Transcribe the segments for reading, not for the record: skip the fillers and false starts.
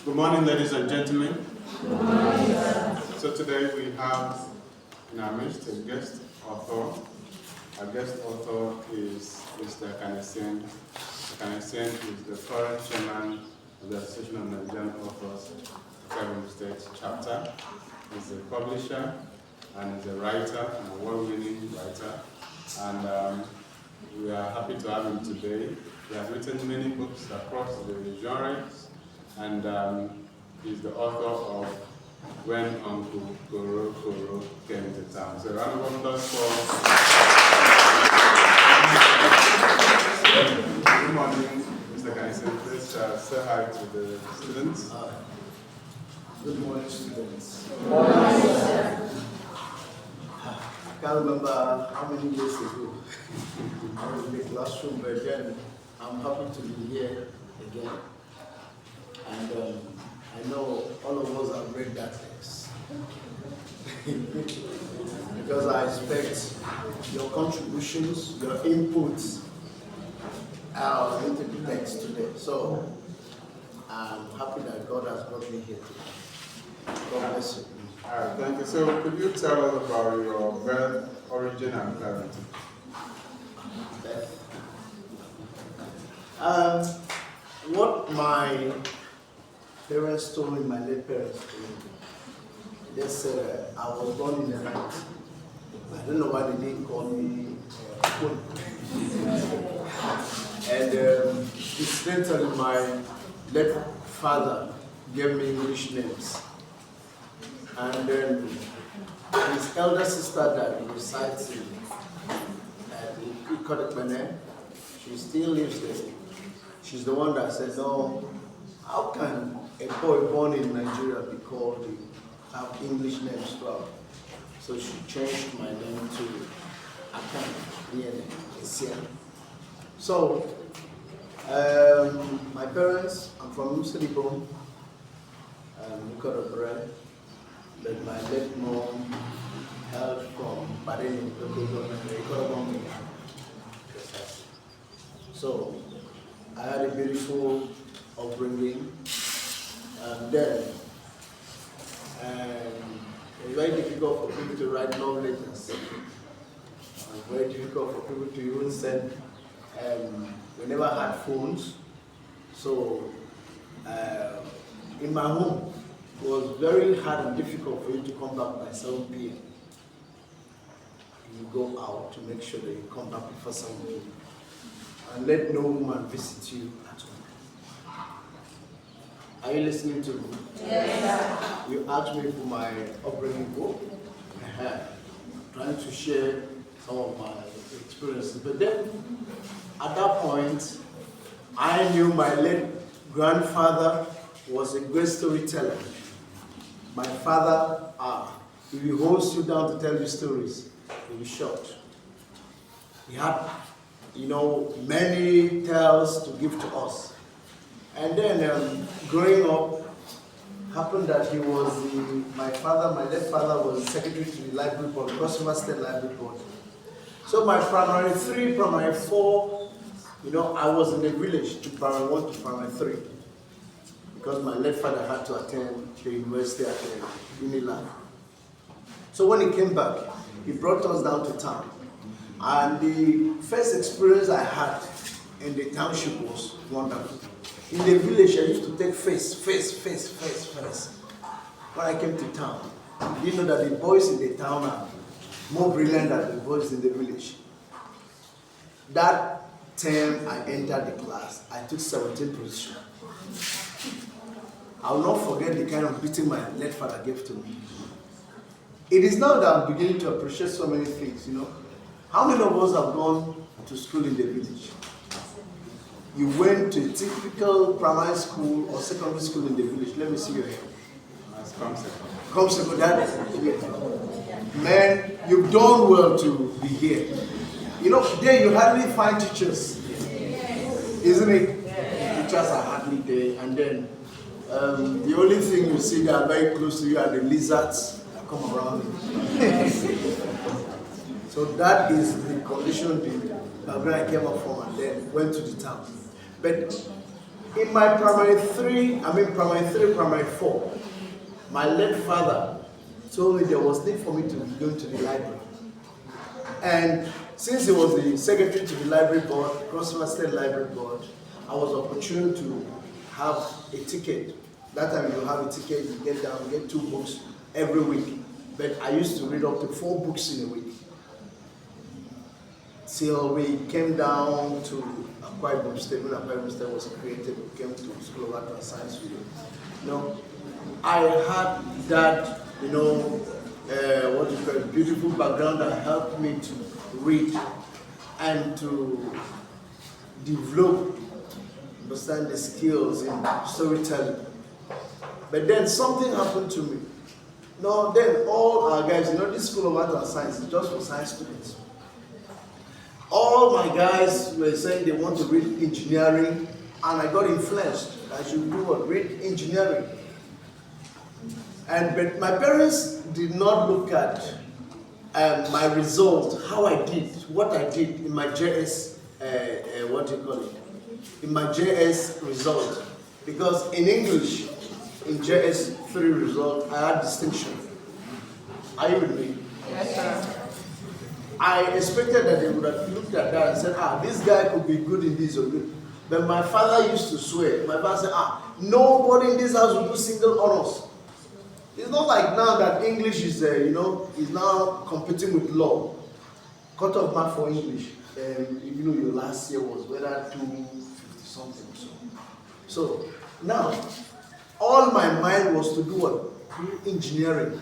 Good morning, ladies and gentlemen. Good morning, sir. So today we have in our midst a guest author. Our guest author is Mr. Akan Essien. Akan Essien is the current chairman of the Association of Nigerian Authors, Kebbi State chapter. He's a publisher and is a writer, an award-winning writer. And we are happy to have him today. He has written many books across the genres, and he's the author of When Uncle Coro-Coro Came to Town. So a round of applause for... Good morning, Mr. Akan Essien. Please say hi to the students. Good morning, students. Good morning, sir. I can't remember how many years ago I was in the classroom, but then I'm happy to be here again. And I know all of us have read that text. Because I expect your contributions, your inputs into the text today. So I'm happy that God has brought me here today. God bless you. All right, thank you. So could you tell us about your birth, origin, and parenting? What my parents told me, my late parents told me, they said I was born in the night. I don't know why they didn't call me Kun. And incidentally, my late father gave me English names. And then his elder sister that resides in Coro-Coro, she still lives there. She's the one that said, no, how can a boy born in Nigeria be called, have English names throughout? So she changed my name to Akan Essien. So, my parents, I'm from Muslim, Coro-Coro. But my late mom hailed from Badeni, local government. So I had a beautiful upbringing, and then it was very difficult for people to write love letters. It was very difficult for people to even send. We never had phones, so in my home, it was very hard and difficult for you to come back by 7 p.m. You go out to make sure that you come back before 7 p.m. and let no woman visit you at home. Are you listening to me? Yes, sir. You asked me for my upbringing book. Trying to share some of my experiences. But then, at that point, I knew my late grandfather was a great storyteller. My father, if he holds you down to tell you stories, he'll be short. He had, many tales to give to us. And then growing up, happened that he was my late father was secretary to the library board, Cross River State Library Board. So my primary 3, primary 4, I was in the village to primary 1 to primary 3. Because my late father had to attend the university at Unilag. So when he came back, he brought us down to town. And the first experience I had in the township was wonderful. In the village, I used to take face. When I came to town, you know that the boys in the town are more brilliant than the boys in the village. That term I entered the class, I took 17th position. I will not forget the kind of beating my late father gave to me. It is now that I'm beginning to appreciate so many things, How many of us have gone to school in the village? You went to a typical primary school or secondary school in the village. Let me see your hand. That's Comseco. Comseco, that is. Man, you've done well to be here. There you hardly find teachers. Isn't it? Teachers are hardly there, and then the only thing you see that are very close to you are the lizards that come around you. So that is the condition where I came up from and then went to the town. But In my primary 4, my late father told me there was need for me to go to the library. And since he was the secretary to the library board, Cross River State Library Board, I was opportune to have a ticket. That time you have a ticket, you get 2 books every week. But I used to read up to 4 books in a week. Till we came down to Akwa Ibom State. When Akwa Ibom State was created, we came to School of Art and Science. I had that, beautiful background that helped me to read and to develop, understand the skills in storytelling. But then something happened to me. Then all our guys, this School of Art and Science is just for science students. All my guys were saying they want to read engineering, and I got influenced. I should do what? Read engineering. But my parents did not look at my result, how I did, what I did in my JS, in my JS result. Because in English, in JS 3 result, I had distinction. Are you with me? Yes, sir. I expected that they would have looked at that and said, this guy could be good in this or good. But my father used to swear. My father said, nobody in this house will do single honors. It's not like now that English is, is now competing with law. Cut off mark for English. Your last year was whether 250 something or so. So now, all my mind was to do what? Engineering.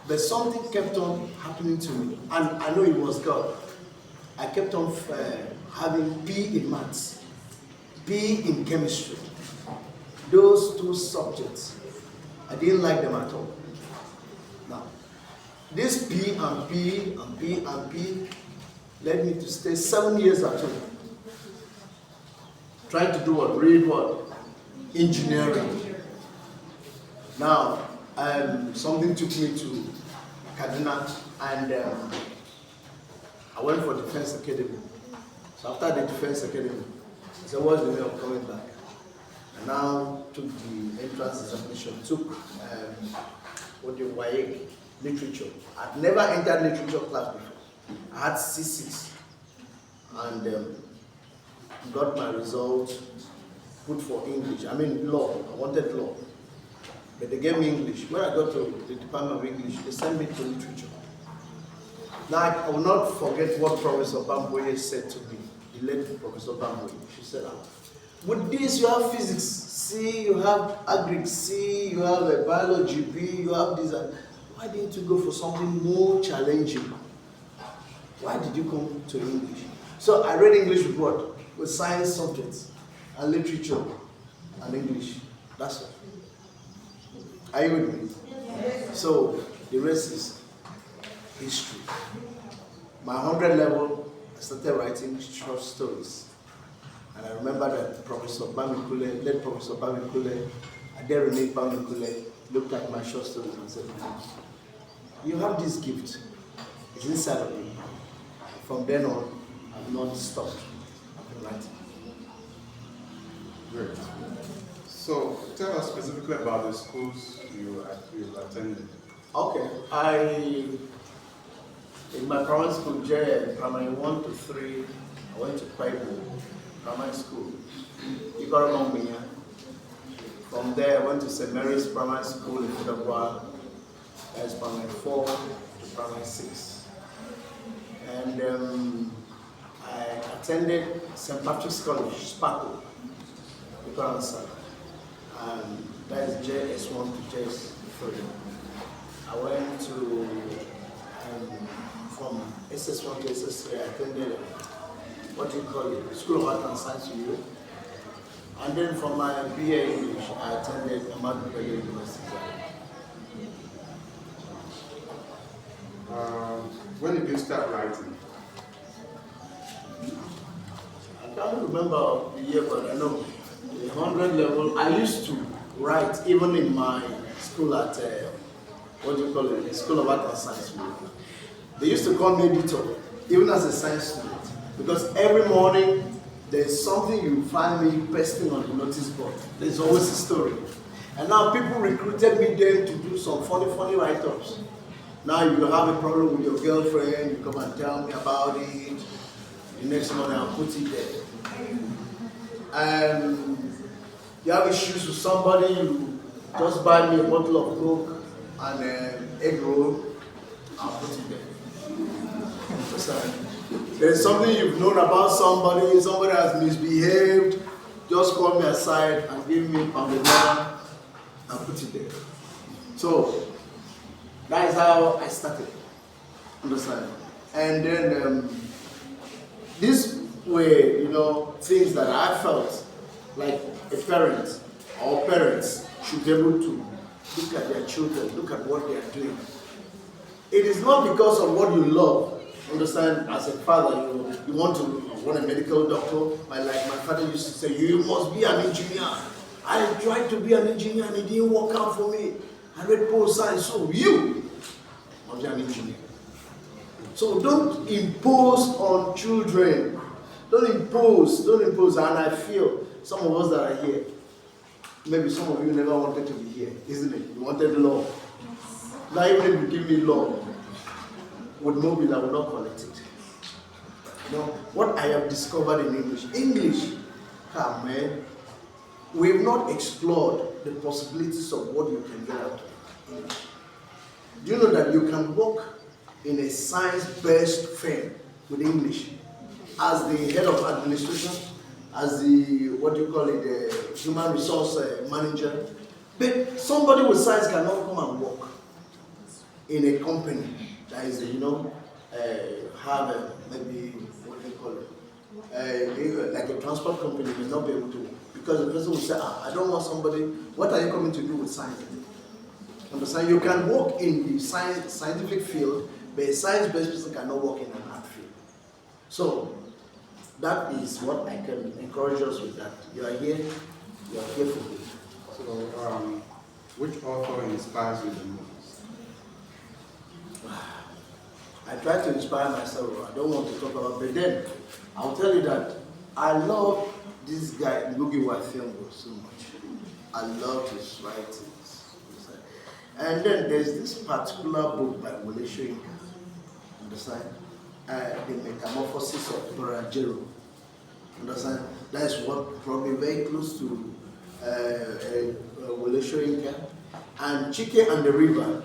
But something kept on happening to me, and I know it was God. I kept on having B in maths, B in chemistry. Those 2 subjects, I didn't like them at all. Now, this B and B and B and B led me to stay 7 years at home, trying to do what? Read what? Engineering. Now, something took me to Kaduna, and I went for Defense Academy. So after the Defense Academy, I said, what's the way of coming back? I now took the entrance examination, took WAEC, literature. I'd never entered literature class before. I had C6, and got my result, put for English. Law. I wanted law. But they gave me English. When I got to the Department of English, they sent me to literature. Now, I will not forget what Professor Bamboye said to me, the late Professor Bamboye. She said, with this, you have physics C, you have agric C, you have a biology B, you have this. Why didn't you go for something more challenging? Why did you come to English? So I read English with what? With science subjects, and literature, and English. That's it. Are you with me? Yes. So the rest is history. My 100 level, I started writing short stories. And I remember that Professor Bamikule, late Professor Bamikule, Aderene Bamikule, looked at my short stories and said, you have this gift. It's inside of you. From then on, I've not stopped. I've been writing. Great. So tell us specifically about the schools you've attended. Okay. In my primary school, primary 1 to 3, I went to Kwaibu Primary School. From there, I went to St. Mary's Primary School in Fidabwa. That's primary 4 to primary 6. And I attended St. Patrick's College, Sparkle, and that is JS1 to JS3. I went to, from SS1 to SS3, I attended, School of Art and Science in Europe. And then from my BA English, I attended Ahmadu Bello University. When did you start writing? I can't remember the year, but I know the 100 level, I used to write even in my school at, the School of Art and Science. They used to call me editor, even as a science student, because every morning there's something you find me pasting on the notice board. There's always a story. And now people recruited me then to do some funny write-ups. Now you have a problem with your girlfriend, you come and tell me about it. The next morning I'll put it there. And you have issues with somebody, you just buy me a bottle of Coke and an egg roll, I'll put it there. There's something you've known about somebody has misbehaved, just call me aside and give me pamela and put it there. So that is how I started. Understand? And then these were, things that I felt like a parent or parents should be able to look at their children, look at what they are doing. It is not because of what you love. Understand? As a father, you want a medical doctor. Like my father used to say, you must be an engineer. I tried to be an engineer and it didn't work out for me. I read pole science, so you must be an engineer. So don't impose on children. Don't impose. And I feel some of us that are here, maybe some of you never wanted to be here, isn't it? You wanted law. Now even if you give me law, with mobile, I will not collect it. What I have discovered in English, come man, we've not explored the possibilities of what you can get out of English. Do you know that you can work in a science-based firm with English as the head of administration, as the, the human resource manager, but somebody with science cannot come and work in a company that is, have maybe, like a transport company will not be able to, because the person will say, I don't want somebody, what are you coming to do with science? Understand? You can work in the scientific field, but a science-based person cannot work in an art field. So, that is what I can encourage us with that. You are here for it. So, which author inspires you the most? I try to inspire myself. I don't want to talk about, but then I'll tell you that I love this guy, Ngugi wa Thiong'o, so much. I love his writings. And then there's this particular book by Wole Soyinka, understand? The Metamorphosis of Borajero. Understand? That's what probably very close to Wole Soyinka. And Chike and the River,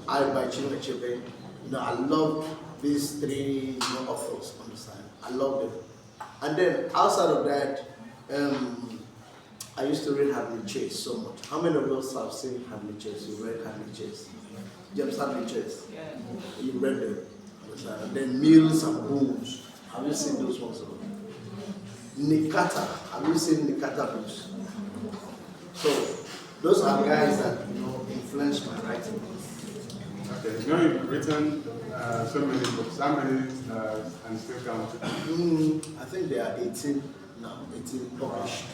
I by Chinua Achebe. I love these three authors, understand? I love them. And then outside of that, I used to read Hadley Chase so much. How many of us have seen Hadley Chase? You read Hadley Chase? James Hadley Chase? Yeah. You read them. And then Mills and Bones. Have you seen those ones? Nikata. Have you seen Nikata books? So those are guys that influenced my writing. Okay, you've written so many books. How many and still counting? I think there are 18 now, 18 published.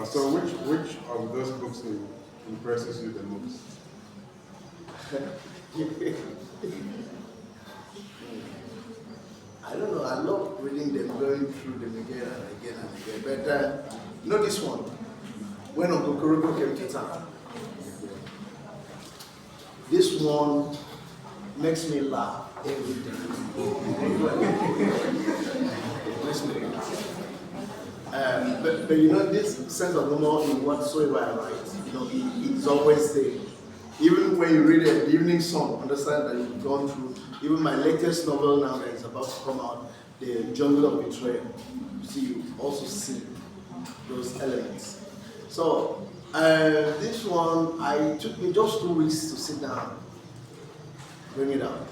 So which of those books impresses you the most? I don't know, I love reading them, going through them again and again and again. But this one, when Uncle Coro-Coro came to town, this one makes me laugh every day. But this sense of humor in whatsoever I write, it's always there. Even when you read an evening song, understand that you've gone through. Even my latest novel now that is about to come out, The Jungle of Betrayal. You also see those elements. So this one, it took me just 2 weeks to sit down, bring it out.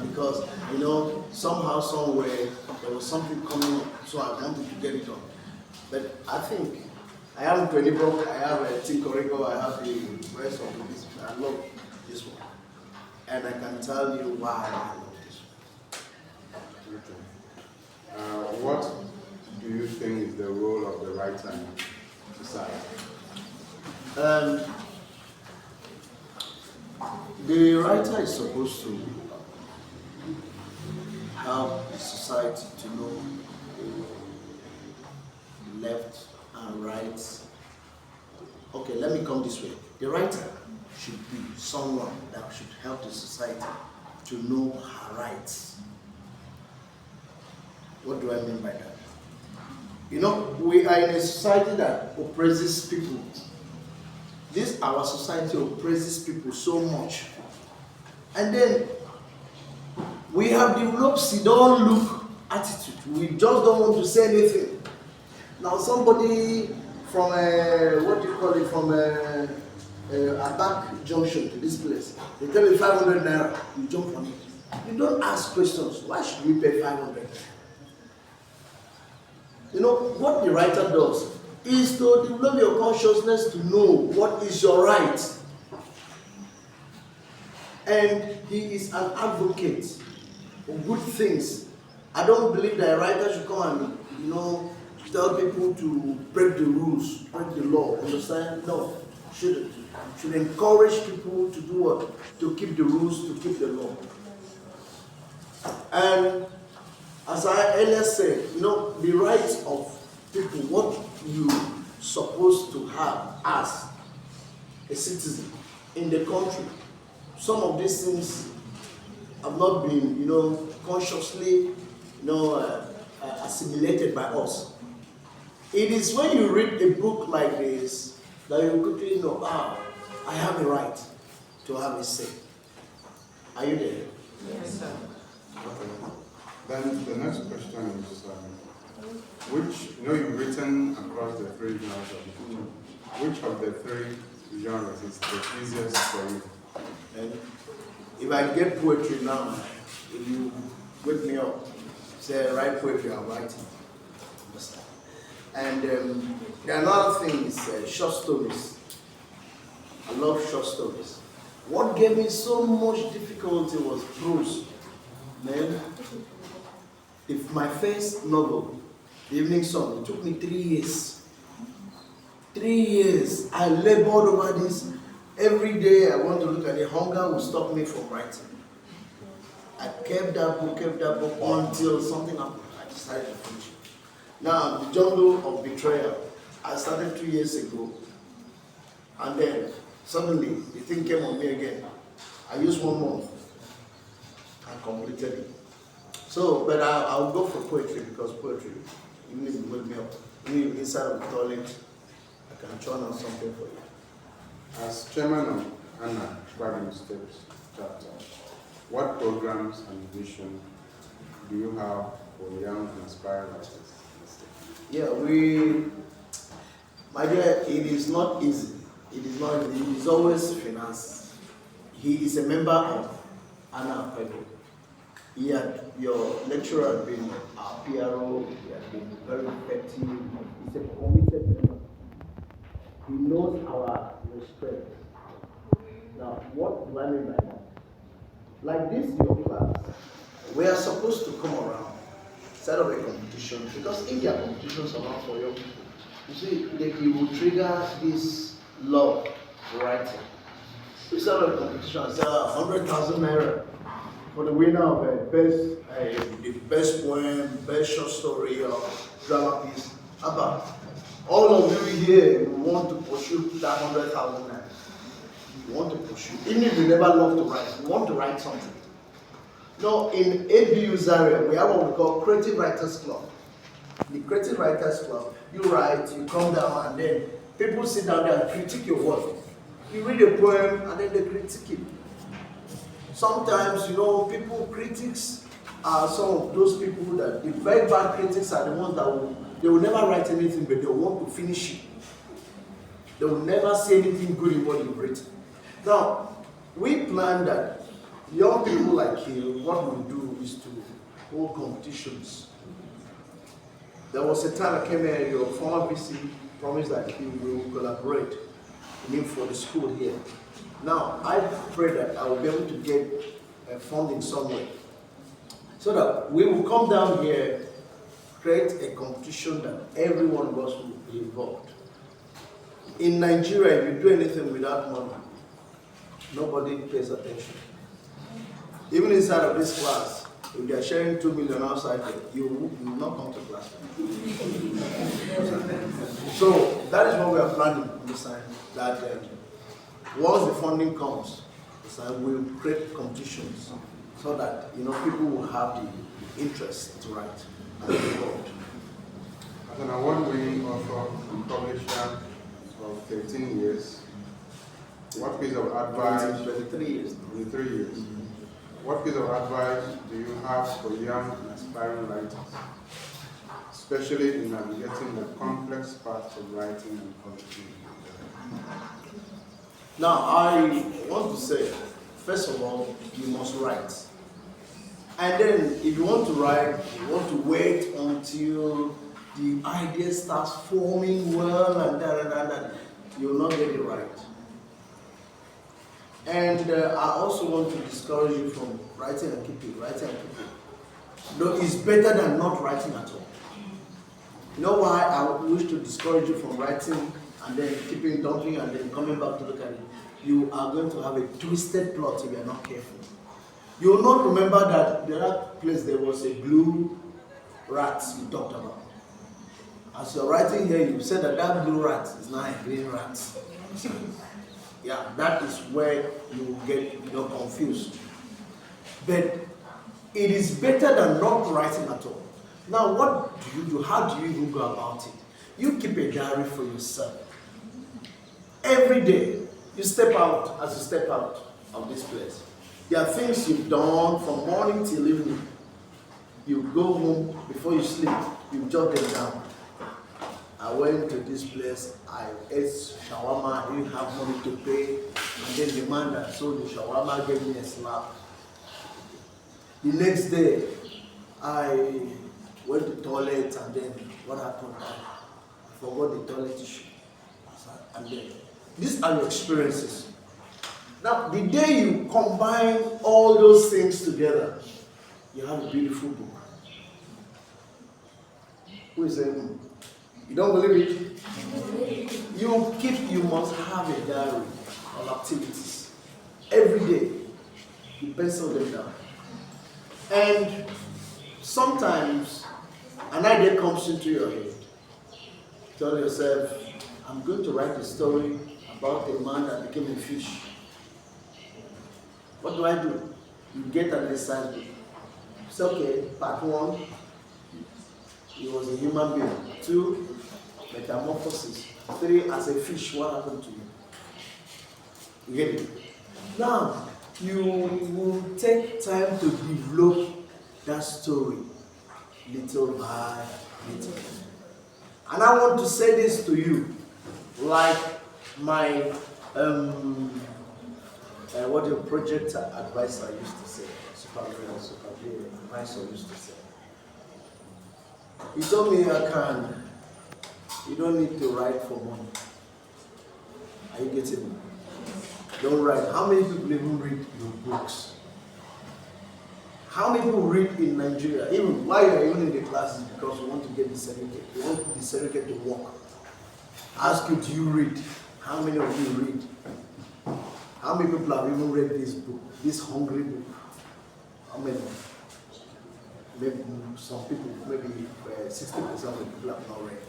Because, somehow, somewhere, there was something coming up, so I wanted to get it on. But I think, I have a book, I have a Coro-Coro, I have the rest of this. I love this one. And I can tell you why I love this one. Okay. What do you think is the role of the writer in society? The writer is supposed to help the society to know left and right. Okay, let me come this way. The writer should be someone that should help the society to know her rights. What do I mean by that? You know, we are in a society that oppresses people. This our society oppresses people so much. And then we have developed don't look attitude. We just don't want to say anything. Now somebody from what do you call it, from a back junction to this place, they tell you 500 naira, you jump on it. You don't ask questions. Why should we pay 500 naira? You know, what the writer does is to develop your consciousness to know what is your right. And he is an advocate of good things. I don't believe that a writer should come and, tell people to break the rules, break the law. Understand? No, shouldn't. Should encourage people to do what? To keep the rules, to keep the law. And as I earlier said, the rights of people, what you supposed to have as a citizen in the country. Some of these things have not been, consciously, assimilated by us. It is when you read a book like this that you quickly know, I have a right to have a say. Are you there? Yes, sir. Okay. Then the next question is, which, you've written across the three genres of literature. Which of the three genres is the easiest for you? And if I get poetry now, if you wake me up, say, write poetry, I'll write it. And another thing is short stories. I love short stories. What gave me so much difficulty was prose. Man, if my first novel, The Evening Sun, it took me 3 years. 3 years. I labored over this. Every day I want to look at it. Hunger will stop me from writing. I kept that book until something happened. I decided to finish it. Now, The Jungle of Betrayal, I started 2 years ago. And then suddenly the thing came on me again. I used 1 month. I completed it. So, but I'll go for poetry because poetry, even if you wake me up, even inside of the toilet, I can churn out something for you. As chairman of Anna Driving Steps chapter, what programs and vision do you have for young and inspired writers? Yeah, my dear, it is not easy. It is not easy. It is always finance. He is a member of Anna Pego. Your lecturer had been our PRO, he had been very effective. He's a committed member. He knows our respect. Now, what do I mean by that? Like this, your class, we are supposed to come around, set up a competition, because if there are competitions around for young people, you see, it will trigger this love for writing. We set up a competition and say 100,000 naira for the winner of the best poem, best short story, or drama piece. How about all of you here want to pursue that 100,000 naira? You want to pursue, even if you never love to write, you want to write something. Now, in ABU Zaria, we have what we call Creative Writers Club. The Creative Writers Club, you write, you come down, and then people sit down there and critique your work. You read a poem, and then they critique it. Sometimes, people, critics are some of those people that, the very bad critics are the ones that they will never write anything, but they want to finish it. They will never say anything good in what you've written. Now, we plan that young people like you, what we do is to hold competitions. There was a time I came here, your former VC promised that he will collaborate for the school here. Now, I pray that I will be able to get funding somewhere so that we will come down here, create a competition that every one of us will be involved. In Nigeria, if you do anything without money, nobody pays attention. Even inside of this class, If they are sharing 2 million outside, you will not come to class. So that is what we are planning on the side. That once the funding comes, we'll create competitions so that people will have the interest to write and be involved. As an award-winning author and publisher of 13 years, what piece of advice? 23 years. 23 years. What piece of advice do you have for young and aspiring writers, especially in navigating the complex paths of writing and publishing? Now, I want to say, first of all, you must write. And then, if you want to write, you want to wait until the idea starts forming well and that, you will not get it right. And I also want to discourage you from writing and keeping. No, it's better than not writing at all. You know why I wish to discourage you from writing and then keeping, dumping, and then coming back to look at it? You are going to have a twisted plot if you are not careful. You will not remember that the other place there was a blue rat you talked about. As you're writing here, you said that blue rat is now a green rat. Yeah, that is where you get confused. But it is better than not writing at all. Now, what do you do? How do you even go about it? You keep a diary for yourself. Every day, you step out as you step out of this place. There are things you've done from morning till evening. You go home before you sleep, you jot them down. I went to this place, I ate shawarma, I didn't have money to pay, and then the man that sold the shawarma gave me a slap. The next day, I went to the toilet, and then what happened? I forgot the toilet issue. And then, these are your experiences. Now, the day you combine all those things together, you have a beautiful book. Who is saying? You don't believe it? You must have a diary of activities. Every day, you pencil them down. And sometimes, an idea comes into your head. Tell yourself, I'm going to write a story about a man that became a fish. What do? You get an exercise book. It's okay, part 1, he was a human being. 2, metamorphosis. 3, as a fish, what happened to you? You get it? Now, you will take time to develop that story little by little. And I want to say this to you, like my what your project advisor used to say, supervisor advisor used to say. He told me, Akan, you don't need to write for money. Are you getting me? Don't write. How many people even read your books? How many people read in Nigeria? Even why you are even in the classes, because you want to get the certificate. You want the certificate to work. Ask you, do you read? How many of you read? How many people have even read this book, this hungry book? How many? Maybe some people, maybe 60% of the people have not read.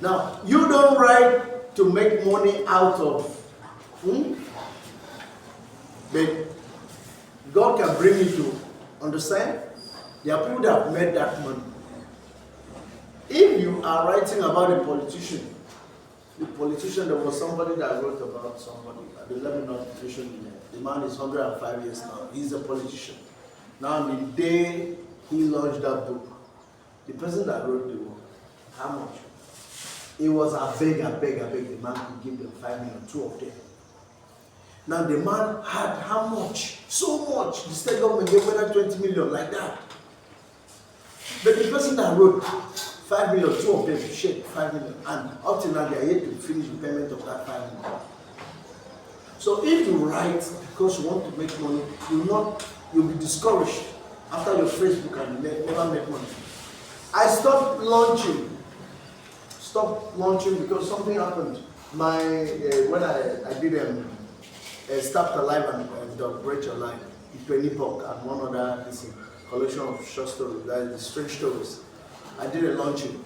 Now, you don't write to make money out of, but God can bring you to understand. There are people that have made that money. If you are writing about a politician, there was somebody that wrote about somebody. Let me not mention the name. The man is 105 years now. He's a politician. Now, the day he launched that book, the person that wrote the book, how much? It was a beg. The man could give them 5 million, 2 of them. Now, the man had how much? So much. The state government gave him 20 million, like that. But the person that wrote 5 million, 2 of them shared 5 million. And up till now, they are yet to finish the payment of that 5 million. So if you write because you want to make money, you'll be discouraged after your Facebook and you never make money. I stopped launching because something happened. When I did Start Alive and Break Your Life, Penny Pop, and one other collection of short stories, that is the strange stories. I did a launching.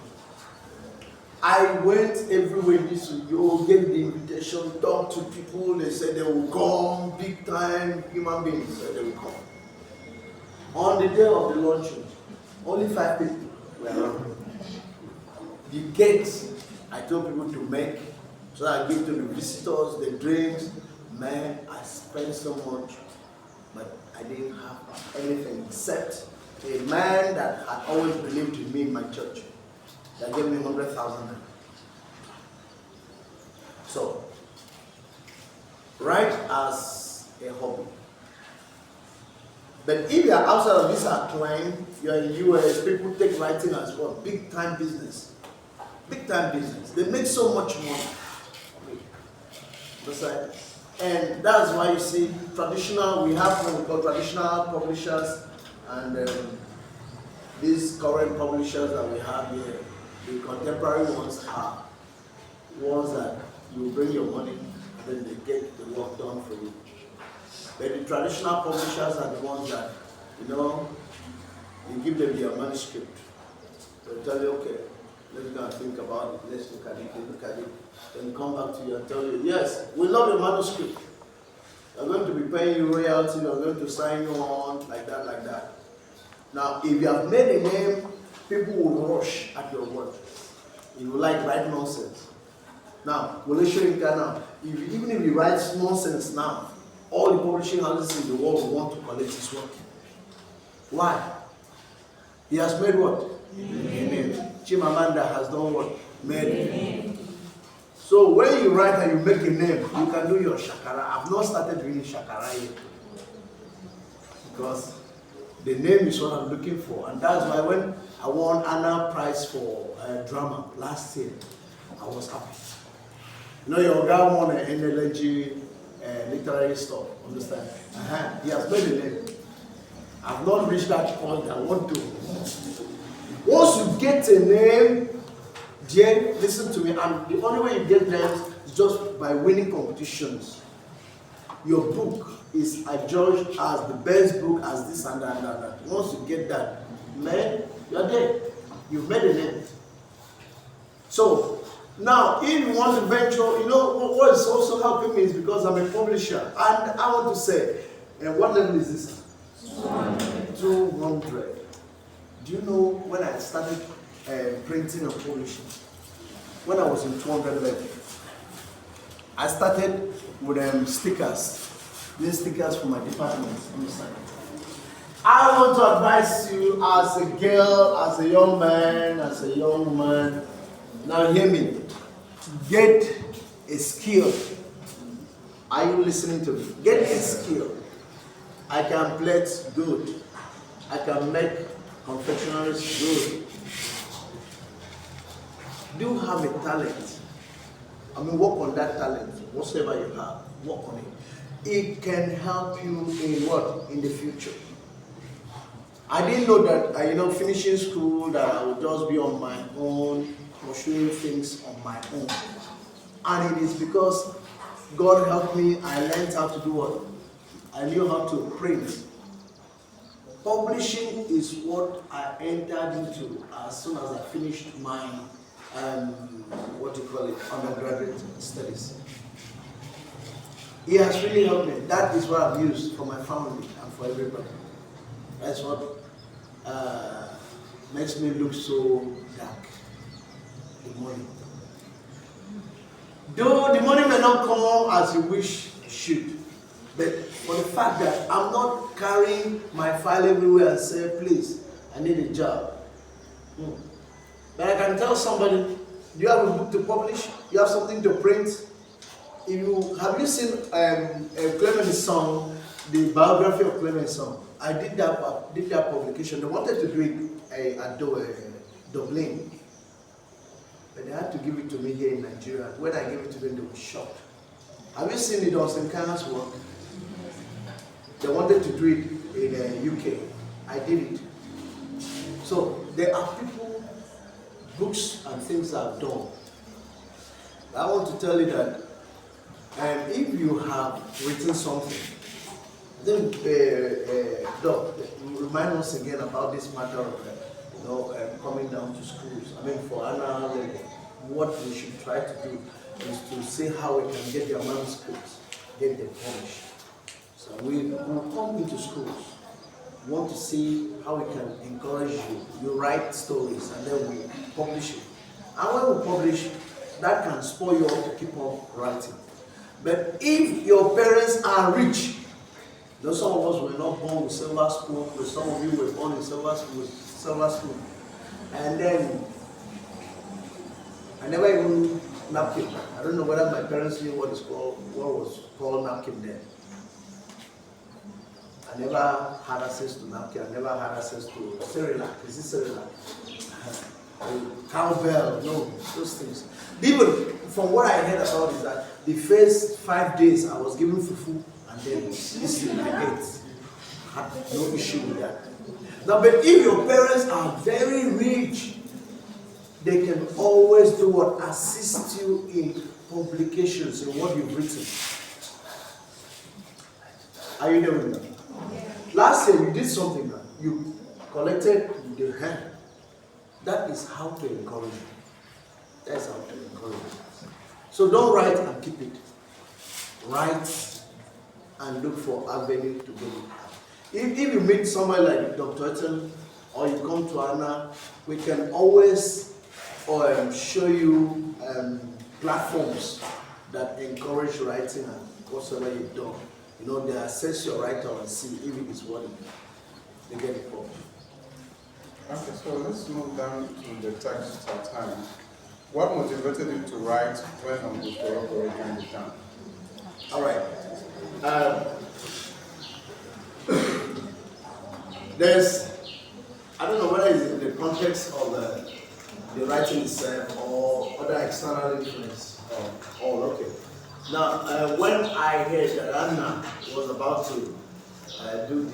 I went everywhere this week. You gave the invitation, talked to people, they said they will come, big time human beings said they will come. On the day of the launching, only 5 people were around. The gates I told people to make, so I give to the visitors, the drinks. Man, I spent so much, but I didn't have anything except a man that had always believed in me in my church that gave me 100,000. So, write as a hobby. But if you are outside of this outline, you are in US, people take writing as well. Big time business. Big time business. They make so much money. And that's why you see traditional, we have what we call traditional publishers, and these current publishers that we have here, the contemporary ones are ones that you bring your money and then they get the work done for you. But the traditional publishers are the ones that, you give them their manuscript. They'll tell you, okay, let's go and think about it, let's look at it, then come back to you and tell you, yes, we love your manuscript. We're going to be paying you royalty, we're going to sign you on, like that. Now, if you have made a name, people will rush at your word. You will write nonsense. Now, will I show you that now? Even if you write nonsense now, all the publishing houses in the world will want to collect his work. Why? He has made what? A name. Chimamanda has done what? Made a name. So when you write and you make a name, you can do your shakara. I've not started doing shakara yet. Because the name is what I'm looking for. And that's why when I won Anna Prize for drama last year, I was happy. Your guy won an NLG literary stuff, understand? He has made a name. I've not reached that point I want to. Once you get a name, Jen, listen to me, and the only way you get names is just by winning competitions. Your book is adjudged as the best book, as this and that and that. Once you get that, man, you're there. You've made a name. So, now, if you want to venture, what is also helping me is because I'm a publisher. And I want to say, what level is this? 200. Do you know when I started printing and publishing? When I was in 200 level. I started with stickers. These stickers for my department. I want to advise you as a girl, as a young man, as a young woman. Now hear me. Get a skill. Are you listening to me? Get a skill. I can plait good. I can make confectionaries good. Do have a talent. Work on that talent. Whatever you have, work on it. It can help you in what? In the future. I didn't know that, finishing school, that I would just be on my own, pursuing things on my own. And it is because God helped me, I learned how to do what? I knew how to print. Publishing is what I entered into as soon as I finished my, undergraduate studies. It has really helped me. That is what I've used for my family and for everybody. That's what makes me look so dark. The money. Though the money may not come as you wish it should, but for the fact that I'm not carrying my file everywhere and say, please, I need a job. But I can tell somebody, do you have a book to publish? You have something to print? Have you seen Clement's song, the biography of Clement's song? I did that publication. They wanted to do it at Dublin. But they had to give it to me here in Nigeria. When I gave it to them, they were shocked. Have you seen it on Sinkana's work? They wanted to do it in UK. I did it. So there are people, books and things I've done. I want to tell you that if you have written something, Then, Doc, remind us again about this matter of coming down to schools. I mean, for Anna level, what we should try to do is to see how we can get their manuscripts, get them published. So we will come into schools. We want to see how we can encourage you. You write stories and then we publish it. And when we publish, that can spur you up to keep on writing. But if your parents are rich, some of us were not born with silver spoon, but some of you were born with silver spoon. And then I never even napkin. I don't know whether my parents knew what was called napkin then. I never had access to napkin. I never had access to cereal. Is it cereal? Cowbell, no, those things. Even from what I heard about is that the first 5 days I was given fufu and then this in my gate. I had no issue with that. Now, but if your parents are very rich, they can always do what? Assist you in publications, in what you've written. Are you doing that? Last year you did something that you collected the hand. That is how to encourage you. That's how to encourage you. So don't write and keep it. Write and look for avenue to get it. If you meet somebody like Dr. Etten or you come to Anna, we can always show you platforms that encourage writing and whatsoever you've done. They assess your writer and see if it is worthy. They get it published. Okay, so let's move down to the text at hand. What motivated you to write when Uncle Coro-Coro joined the town? All right. I don't know whether it's in the context of the writing itself or other external influence. Oh, okay. Now, when I heard that Anna was about to do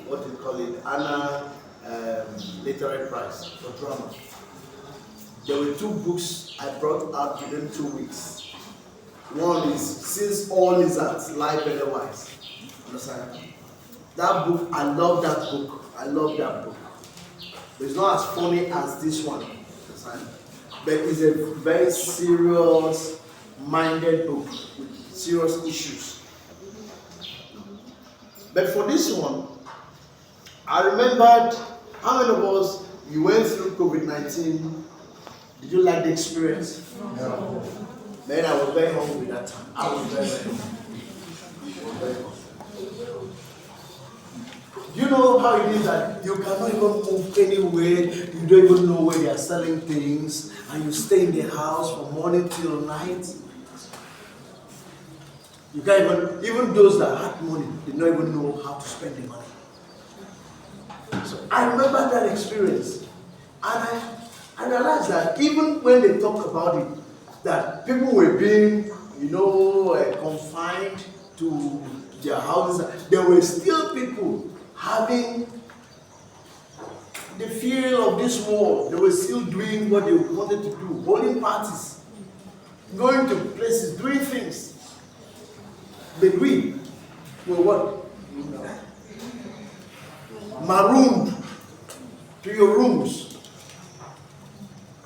what you call it, Anna Literary Prize for drama, there were 2 books I brought out within 2 weeks. One is Since All Lizards Lie Otherwise. Understand? That book, I love that book. I love that book. It's not as funny as this one. Understand? But it's a very serious minded book with serious issues. But for this one, I remembered how many of us, you went through COVID-19. Did you like the experience? No. Man, I was very hungry that time. I was very hungry. You know how it is that you cannot even move anywhere, you don't even know where they are selling things, and you stay in the house from morning till night. You can't even those that had money, they don't even know how to spend the money. So I remember that experience, and I realized that even when they talk about it, that people were being, confined to their houses, there were still people having the fear of this war. They were still doing what they wanted to do, holding parties, going to places, doing things. But we were what? Marooned to your rooms.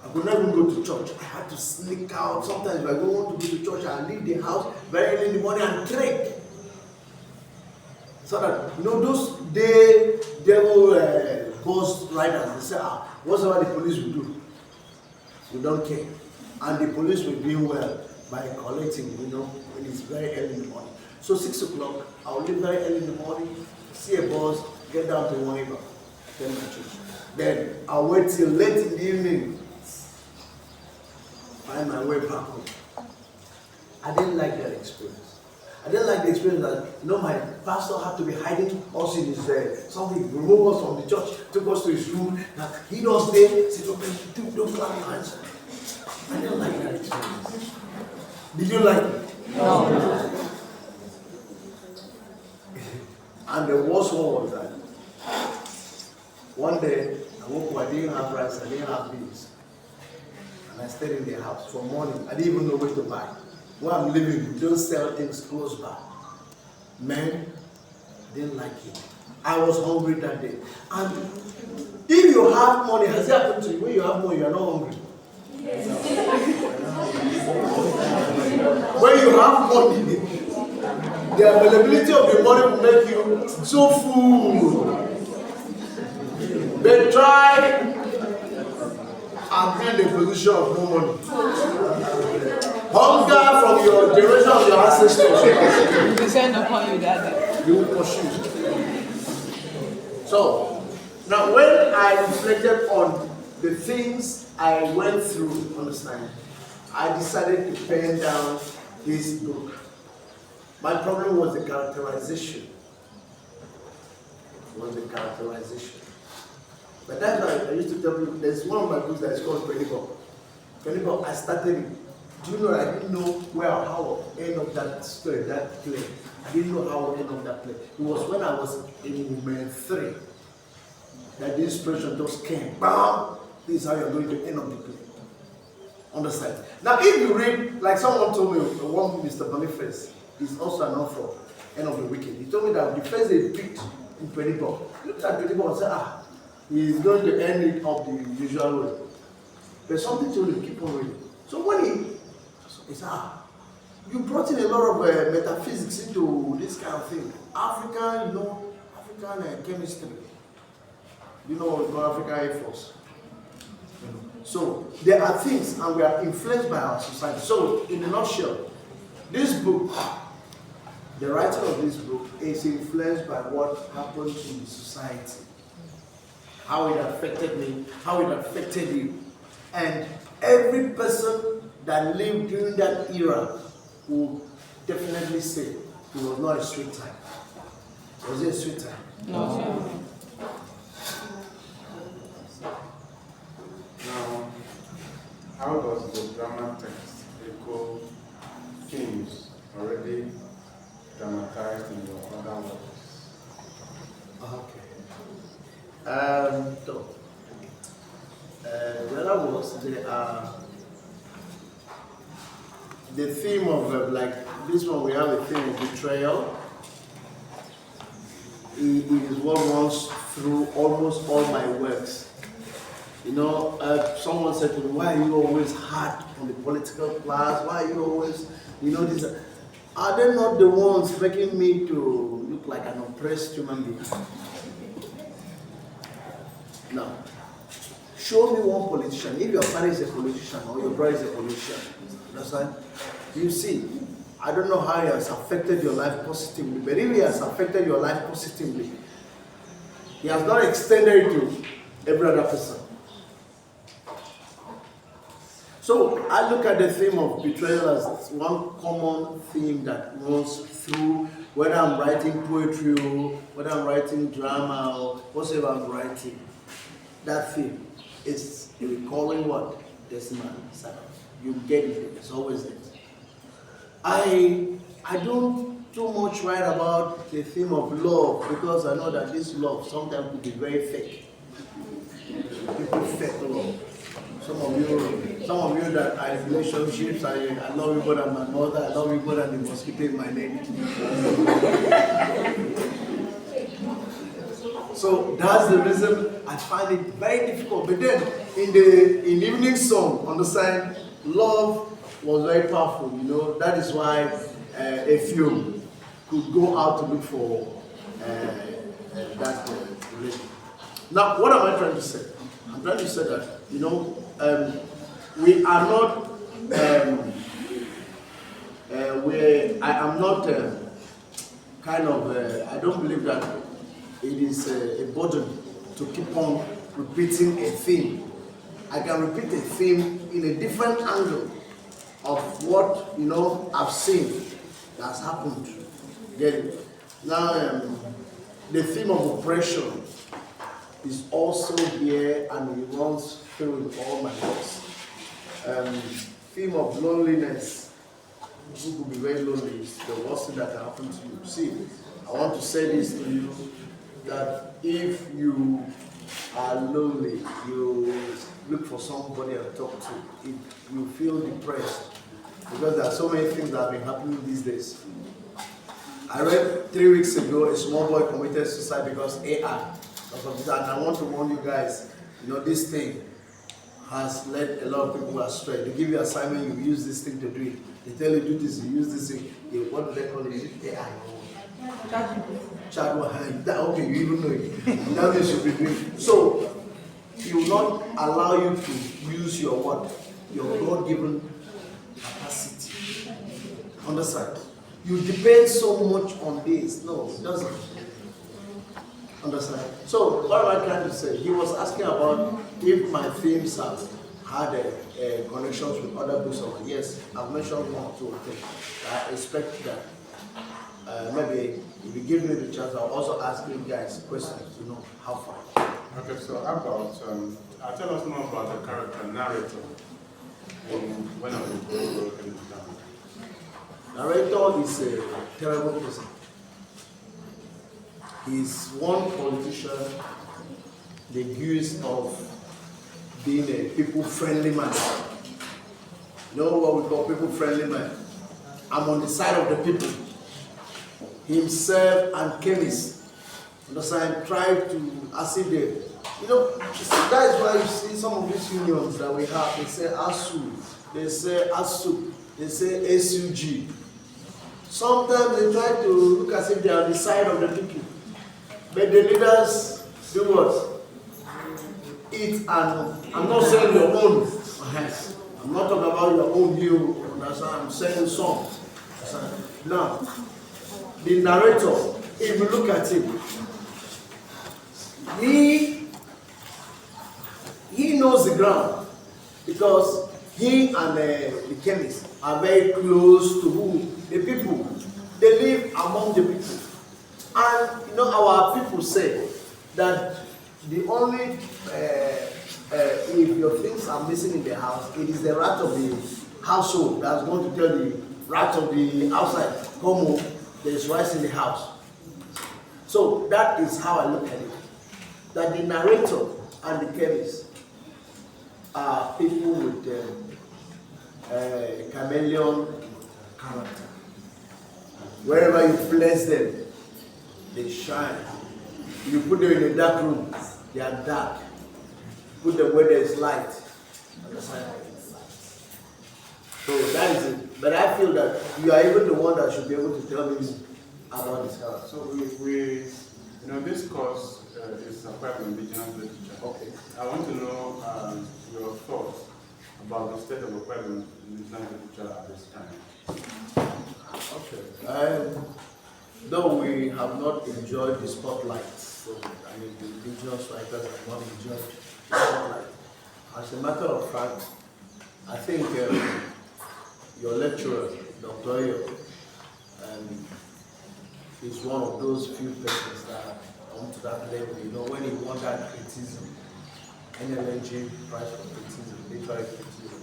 I could not even go to church. I had to sneak out. Sometimes if I don't want to go to church, I leave the house very early in the morning and trek. So that, those devil ghost riders, they say, whatever the police will do, we don't care. And the police will do well by collecting, when it's very early in the morning. So 6 o'clock, I'll leave very early in the morning, see a bus, get down to Waniba, attend my church. Then I'll wait till late in the evening, find my way back home. I didn't like that experience. I didn't like the experience that, my pastor had to be hiding us in his, something, remove us from the church, took us to his room, that he does there, said, don't clap your hands. I didn't like that experience. Did you like it? No. And the worst one was that one day I woke up, I didn't have rice, I didn't have beans. And I stayed in the house from morning. I didn't even know where to buy. Where I'm living, we don't sell things close by. Man, didn't like it. I was hungry that day. And if you have money, has it happened to you? When you have money, you are not hungry. When you have money, the availability of the money will make you so full. They try and be in the position of no money. Hunger from your generation of your ancestors. Descend upon you that day. You will pursue. So, now when I reflected on the things I went through, understand, I decided to pen down this book. My problem was the characterization. But that's why I used to tell people, there's one of my books that is called Coro-Coro. I started it. Do you know I didn't know how I would end up that story, that play. I didn't know how I would end up that play. It was when I was in Women 3 that the inspiration just came. Bam! This is how you're going to end up the play. Understand? Now, if you read, like someone told me, one Mr. Boniface is also an author, End of the Wicked. He told me that the first they picked in Coro-Coro, looked at Coro-Coro and said, he's going to end it up the usual way. But something told him, keep on reading. So when he said, you brought in a lot of metaphysics into this kind of thing. African chemistry. You know what African Air Force. So there are things, and we are influenced by our society. So in a nutshell, this book, the writer of this book is influenced by what happened in the society. How it affected me, how it affected you. And every person that lived during that era will definitely say it was not a sweet time. Was it a sweet time? No. Now, how does the drama text echo themes already dramatized in your other works? Okay. The other works, the theme of, like this one, we have a theme of betrayal. It is what runs through almost all my works. You know, someone said to me, why are you always hard on the political class? Why are you always, this? Are they not the ones making me to look like an oppressed human being? Now, show me one politician. If your father is a politician or your brother is a politician, understand? You see, I don't know how he has affected your life positively, but if he has affected your life positively, he has not extended it to every other person. So I look at the theme of betrayal as one common theme that runs through whether I'm writing poetry or whether I'm writing drama or whatever I'm writing. That theme is a recurring what? Decimal sound. You get it, it's always there. I don't too much write about the theme of love because I know that this love sometimes could be very fake. People fake love. Some of you that are in relationships, I love you more than my mother, I love you more than the mosquito in my name. So that's the reason I find it very difficult. But then in the evening song, understand, love was very powerful, That is why a film could go out to look for that relation. Now, what am I trying to say? I'm trying to say that, we are not, I am not I don't believe that it is a burden to keep on repeating a theme. I can repeat a theme in a different angle of what, I've seen that's happened. Get it? Now, the theme of oppression is also here and it runs through all my books. Theme of loneliness. You could be very lonely. It's the worst thing that can happen to you. See, I want to say this to you, that if you are lonely, you look for somebody to talk to. If you feel depressed, because there are so many things that have been happening these days. I I read 3 weeks ago a small boy committed suicide because AI. And I want to warn you guys, this thing has led a lot of people astray. They give you assignment, you use this thing to do it. They tell you do this, you use this thing. What do they call it? AI. Chat behind. Okay, you even know it. That means you'll be doing. So, he will not allow you to use your what? Your God-given capacity. Understand? You depend so much on this. No, it doesn't. Understand? So, what am I trying to say? He was asking about if my themes have had connections with other books of mine. Yes, I've mentioned 1 or 2 things. I expect that maybe if you give me the chance, I'll also ask you guys questions to know how far. Okay, so how about, tell us more about the character narrator in one of the books broken down. Narrator is a terrible person. He's one politician the use of being a people-friendly man. You know what we call people-friendly man? I'm on the side of the people. Himself and chemists, understand, try to, as if they, that is why you see some of these unions that we have, they say ASU, they say ASU, they say SUG. Sometimes they try to look as if they are on the side of the people. But the leaders do what? Eat and, I'm not saying your own. I'm not talking about your own view, understand? I'm saying some. Now, the narrator, if you look at him, he knows the ground because he and the chemists are very close to who? The people. They live among the people. And our people say that the only, if your things are missing in the house, it is the rat of the household that's going to tell the rat of the outside, come home, there is rice in the house. So that is how I look at it. That the narrator and the chemist are people with chameleon character. Wherever you place them, they shine. You put them in a dark room, they are dark. Put them where there is light. So that is it. But I feel that you are even the one that should be able to tell me about this character. So this course is about indigenous literature. Okay. I want to know your thoughts about the state of indigenous literature at this time. Okay. Though we have not enjoyed the spotlight, so the indigenous writers have not enjoyed the spotlight. As a matter of fact, I think your lecturer, Dr. Oyo, is one of those few persons that come to that level. When he won that criticism, NLNG Prize for Criticism, literary criticism,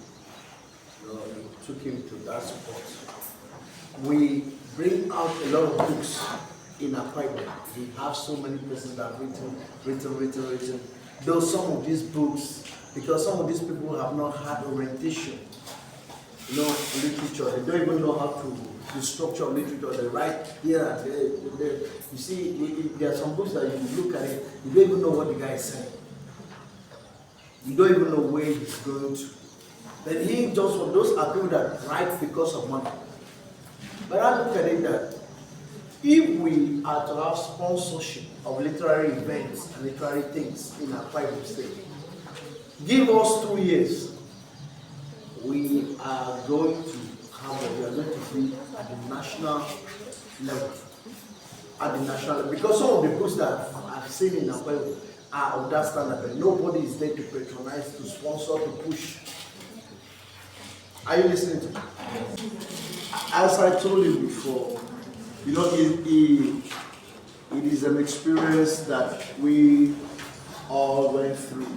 it took him to that spot. We bring out a lot of books in appointment. We have so many persons that have written. Though some of these books, because some of these people have not had orientation, literature, they don't even know how to, the structure of literature, they write here, you see, there are some books that you look at it, you don't even know what the guy is saying. You don't even know where he's going to. But those are people that write because of money. But I look at it that if we are to have sponsorship of literary events and literary things in our private state, give us 2 years, we are going to be at the national level. Because some of the books that I've seen in Apple are of that standard, but nobody is there to patronize, to sponsor, to push. Are you listening to me? As I told you before, it is an experience that we all went through.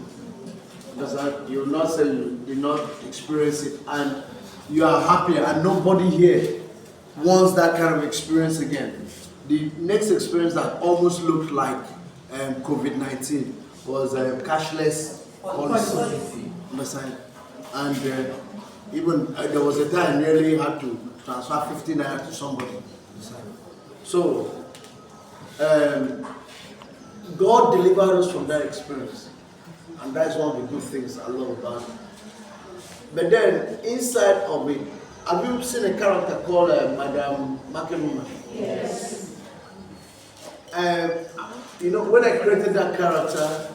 Because you will not say you did not experience it and you are happy, and nobody here wants that kind of experience again. The next experience that almost looked like COVID-19 was cashless policy. And even there was a time I nearly had to transfer 50 naira to somebody. So, God delivered us from that experience. And that's one of the good things I love about it. But then, inside of it, have you seen a character called Madame Makemuma? Yes. You know, when I created that character,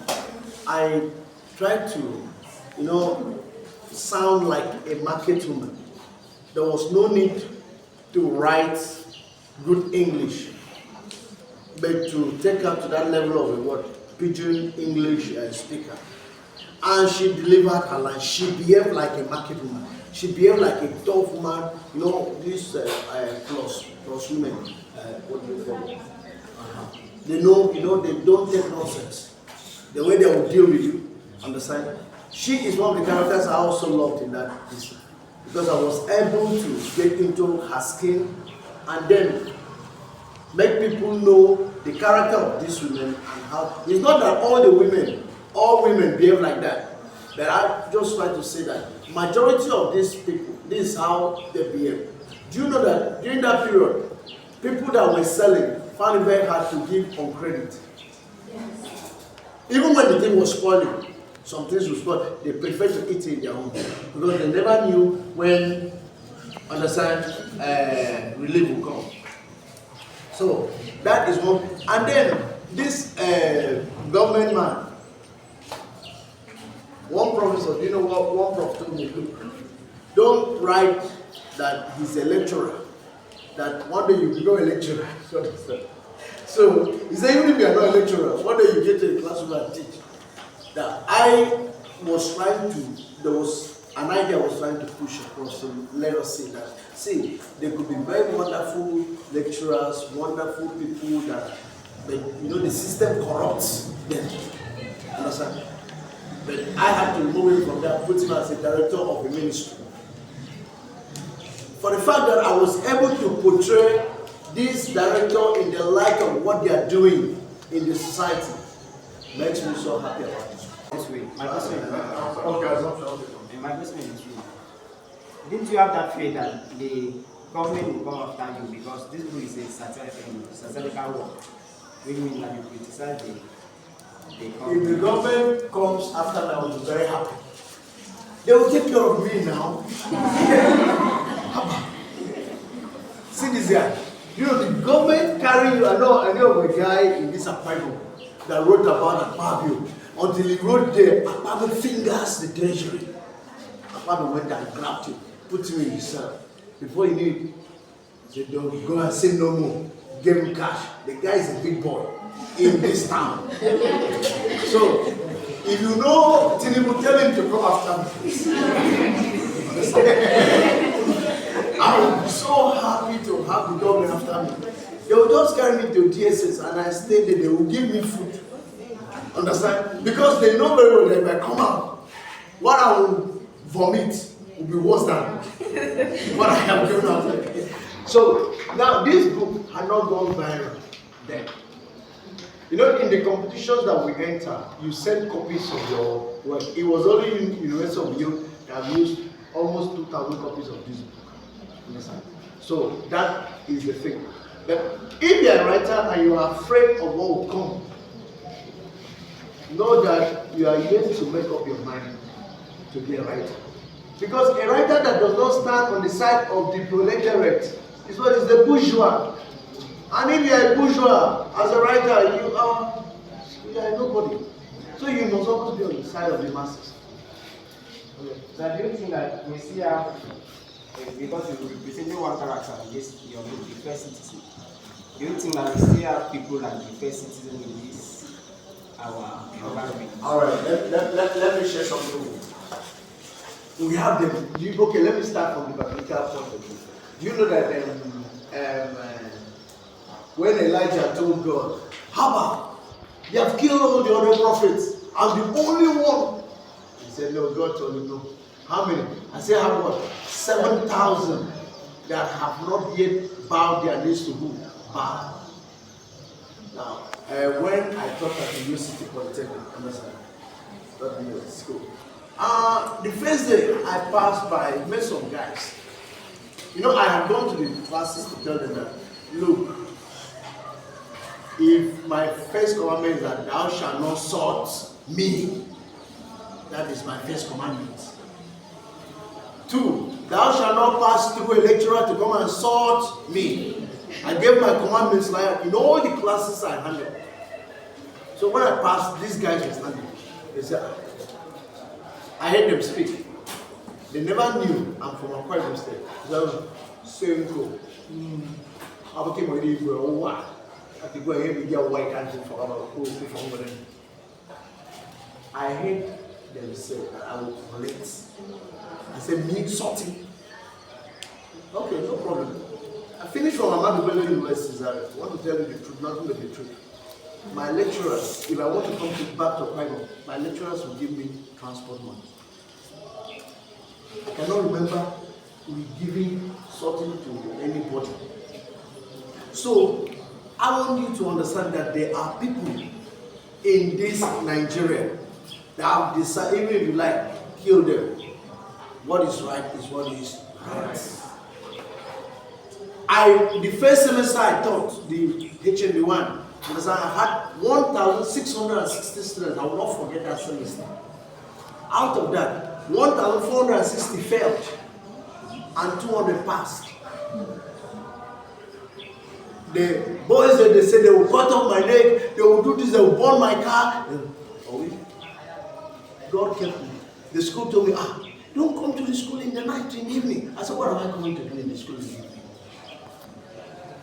I tried to, you know, sound like a market woman. There was no need to write good English, but to take her to that level of a what, pidgin English speaker. And she delivered her line. She behaved like a market woman. She behaved like a tough woman. You know, this plus women, what do you call it? They know, you know, they don't take nonsense. The way they will deal with you, understand? She is one of the characters I also loved in that piece, because I was able to get into her skin and then make people know the character of these women and how. It's not that all women behave like that, but I just try to say that majority of these people, this is how they behave. Do you know that during that period, people that were selling found it very hard to give on credit? Yes. Even when the thing was spoiling, some things were spoiled, they prefer to eat it in their home because they never knew when, understand, relief will come. So that is one. And then this government man, one professor, do you know what one prof told me? Look, don't write that he's a lecturer, that one day you become a lecturer. So he said, even if you are not a lecturer, one day you get to a classroom and teach. That I was trying to, there was an idea I was trying to push across, so let us say that, see, there could be very wonderful lecturers, wonderful people that, but you know, the system corrupts them. Understand? But I had to remove him from there, put him as a director of a ministry. For the fact that I was able to portray this director in the light of what they are doing in the society, makes me so happy about it. This way, my question is true. Didn't you have that fear that the government will come after you because this book is a satirical work, which means that you criticize the government? If the government comes after me, I will be very happy. They will take care of me now. See this guy. You know, the government carry you. I know of a guy in this apartment that wrote about Akpabio. Until he wrote there, Akpabio fingers the treasury. Akpabio went and grabbed him, put him in his cell. Before he knew it, he said, don't go and say no more. Give him cash. The guy is a big boy in this town. So, if you know Tinubu, tell him to come after me. I would be so happy to have the government after me. They will just carry me to DSS and I stay there. They will give me food. Understand? Because they know very well that if I come out, what I will vomit will be worse than what I have given out. So now this book had not gone viral then. You know, in the competitions that we enter, you send copies of your work. It was only in University of York that have used almost 2,000 copies of this book. Understand? So that is the thing. But if you are a writer and you are afraid of what will come, know that you are yet to make up your mind to be a writer. Because a writer that does not stand on the side of the proletariat is what is the bourgeois. And if you are a bourgeois, as a writer, you are nobody. So you must always be on the side of the masses. Okay. So do you think that we see how, because you representing one character in this your book, the first citizen, do you think that we still have people like the first citizen in this our environment? Alright, let me share something with you. We have them. Okay, let me start from the biblical point of view. Do you know that when Elijah told God, how about you have killed all the other prophets, I'm the only one? He said, no, God told him no. How many? I said, how about 7,000 that have not yet bowed their knees to who? Baal. Now, when I taught at the University Polytechnic, school, the first day I passed by, met some guys. You know, I had gone to the classes to tell them that, look, if my first commandment is that thou shalt not sort me, that is my first commandment. 2, thou shalt not pass through a lecturer to come and sort me. I gave my commandments like in all the classes I handled. So when I passed, these guys were standing. They said, I heard them speak. They never knew I'm from a quiet state. So, same go. I became a little bit I could go ahead and get a white country for about them. I heard them say that I will collect. I said, me sorting. Okay, no problem. I finished from Ahmadu Bello University. I want to tell you the truth, nothing but the truth. My lecturers, if I want to come back to Bible, my lecturers will give me transport money. I cannot remember we giving something to anybody. So I want you to understand that there are people in this Nigeria that have decided, even if you like, kill them. What is right is what is right. The first semester I taught the HND one, because I had 1,660 students. I will not forget that semester. Out of that, 1,460 failed and 200 passed. The boys that they said they will cut off my leg, they will do this, they will burn my car. God kept me. The school told me, don't come to the school in the night, in the evening. I said, what am I going to do in the school in the evening?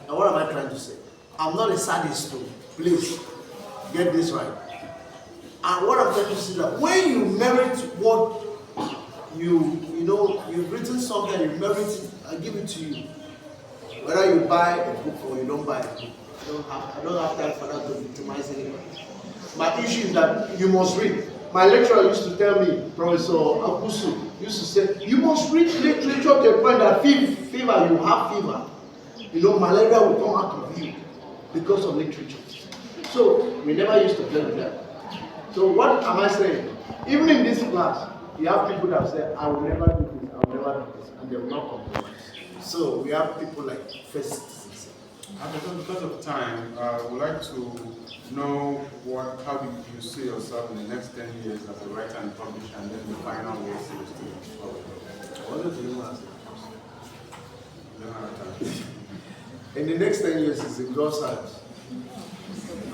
And what am I trying to say? I'm not a sadist too. Please, get this right. And what I'm trying to say is that when you merit what you've written something, you merit it, I give it to you. Whether you buy a book or you don't buy a book. I don't have time for that to victimize anybody. My issue is that you must read. My lecturer used to tell me, Professor Akusu, used to say, you must read literature to a point that fever, you have fever. Malaria will come out of you because of literature. So we never used to play with that. So what am I saying? Even in this class, you have people that say, I will never do this, I will never do this, and they will not compromise. So we have people like first citizens. Because of time, I would like to know how do you see yourself in the next 10 years as a writer and publisher, and then the final words to the students. What do you want to say? In the next 10 years, it's in God's hands.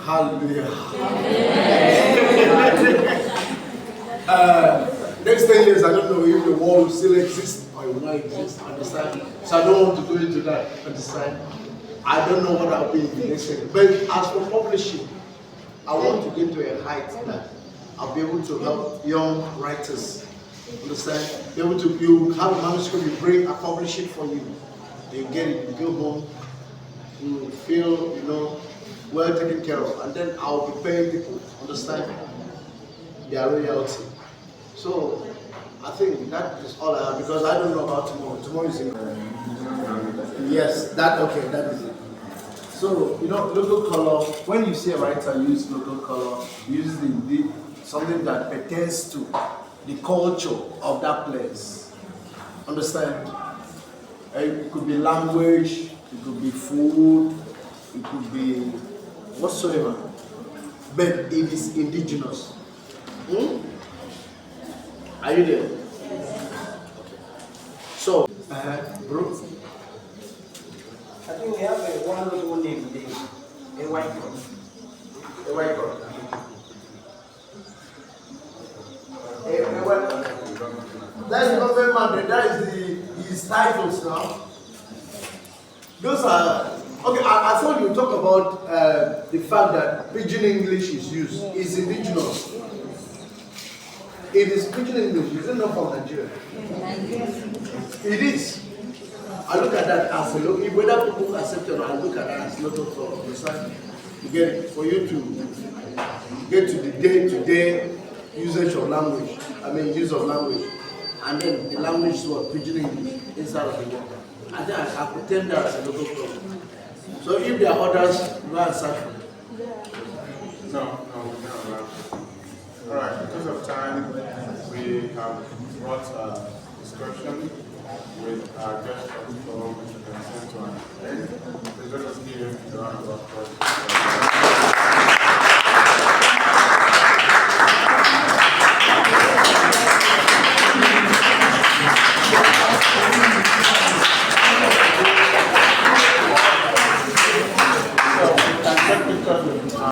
Hallelujah. Next 10 years, I don't know if the world will still exist or it will not exist. Understand? So I don't want to go into that. Understand? I don't know what I'll be in the next 10 years. But as for publishing, I want to get to a height that I'll be able to help young writers. Understand? Be able to, you have a manuscript, you bring, I publish it for you. You get it, you go home, you feel, well taken care of, and then I'll be paying people, understand, their royalty. So I think that is all I have, because I don't know about tomorrow. Tomorrow is in yes, that is it. So local color. When you see a writer use local color, use something that pertains to the culture of that place. Understand? It could be language, it could be food, it could be whatsoever, but it is indigenous. Are you there? So, bro. I think we have one little name today, a white girl. A white girl. That is not very man, that is his titles now. Those are okay. I thought you talk about the fact that pidgin English is used. It's indigenous. It is pidgin English. Is it not from Nigeria? It is. I look at that as a local. Whether people accept it or I look at that as local for you get it, for you to get to the day-to-day usage of language. Use of language, and then the language is what pidgin English inside of the world. And then I pretend that as a local problem. So if there are others, go and search for them. No. All right, because of time, we have brought a discussion with our guest author, Mr. Akan Essien, to an end. Please let us give him a round of applause.